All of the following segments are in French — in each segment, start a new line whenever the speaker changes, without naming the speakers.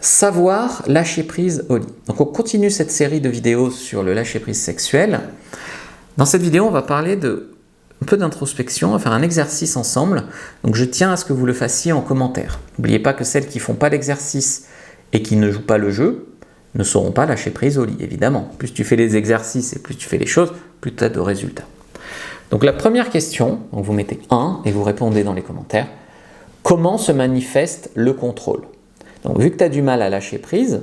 Savoir lâcher prise au lit. Donc on continue cette série de vidéos sur le lâcher prise sexuel. Dans cette vidéo, on va parler un peu d'introspection, on va faire un exercice ensemble. Donc je tiens à ce que vous le fassiez en commentaire. N'oubliez pas que celles qui ne font pas l'exercice et qui ne jouent pas le jeu ne sauront pas lâcher prise au lit, évidemment. Plus tu fais les exercices et plus tu fais les choses, plus tu as de résultats. Donc la première question, donc vous mettez 1 et vous répondez dans les commentaires. Comment se manifeste le contrôle ? Donc, vu que tu as du mal à lâcher prise,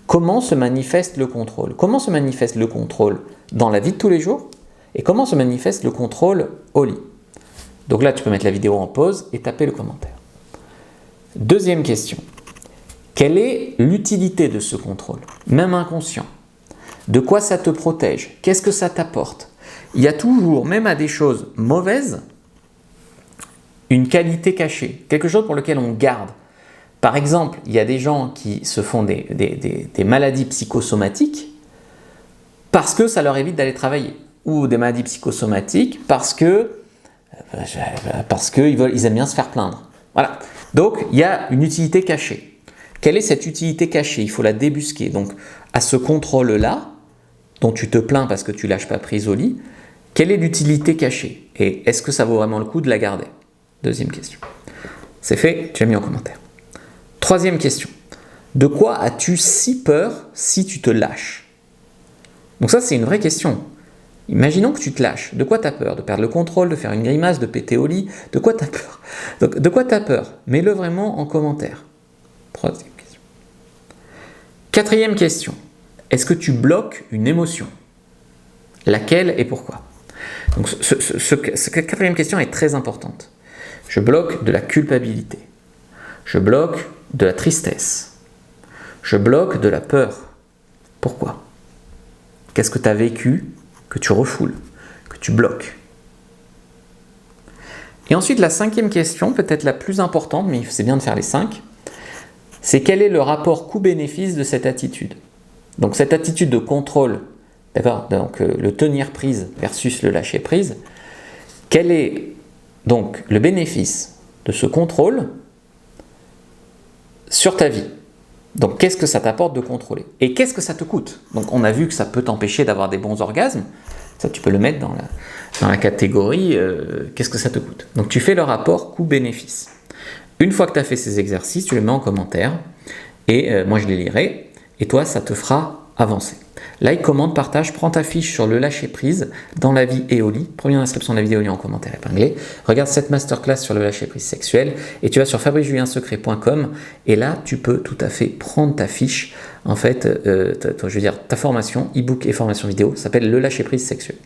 comment se manifeste le contrôle ? Comment se manifeste le contrôle dans la vie de tous les jours ? Et comment se manifeste le contrôle au lit ? Donc là, tu peux mettre la vidéo en pause et taper le commentaire. Deuxième question. Quelle est l'utilité de ce contrôle ? Même inconscient. De quoi ça te protège ? Qu'est-ce que ça t'apporte ? Il y a toujours, même à des choses mauvaises, une qualité cachée. Quelque chose pour lequel on garde. Par exemple, il y a des gens qui se font des maladies psychosomatiques parce que ça leur évite d'aller travailler. Ou des maladies psychosomatiques parce qu'ils aiment bien se faire plaindre. Voilà. Donc, il y a une utilité cachée. Quelle est cette utilité cachée ? Il faut la débusquer. Donc, à ce contrôle-là, dont tu te plains parce que tu ne lâches pas prise au lit, quelle est l'utilité cachée ? Et est-ce que ça vaut vraiment le coup de la garder ? Deuxième question. C'est fait, tu l'as mis en commentaire. Troisième question. De quoi as-tu si peur si tu te lâches ? Donc ça, c'est une vraie question. Imaginons que tu te lâches. De quoi tu as peur ? De perdre le contrôle, de faire une grimace, de péter au lit ? De quoi tu as peur ? Donc, de quoi tu as peur ? Mets-le vraiment en commentaire. Troisième question. Quatrième question. Est-ce que tu bloques une émotion ? Laquelle et pourquoi ? Donc cette quatrième question est très importante. Je bloque de la culpabilité. Je bloque de la tristesse. Je bloque de la peur. Pourquoi ? Qu'est-ce que tu as vécu que tu refoules, que tu bloques ? Et ensuite, la cinquième question, peut-être la plus importante, mais c'est bien de faire les 5, c'est quel est le rapport coût-bénéfice de cette attitude ? Donc cette attitude de contrôle, d'accord, donc le tenir prise versus le lâcher prise, quel est donc le bénéfice de ce contrôle sur ta vie ? Donc, qu'est-ce que ça t'apporte de contrôler ? Et qu'est-ce que ça te coûte ? Donc, on a vu que ça peut t'empêcher d'avoir des bons orgasmes. Ça, tu peux le mettre dans la catégorie qu'est-ce que ça te coûte ? Donc, tu fais le rapport coût-bénéfice. Une fois que tu as fait ces exercices, tu les mets en commentaire et moi, je les lirai. Et toi, ça te fera avancer. Like, commente, partage, prends ta fiche sur le lâcher prise dans la vie et au lit. Première inscription de la vidéo en commentaire épinglé. Regarde cette masterclass sur le lâcher prise sexuel et tu vas sur fabricejuliensecret.com et là tu peux tout à fait prendre ta fiche. En fait, ta formation, e-book et formation vidéo s'appelle le lâcher prise sexuel.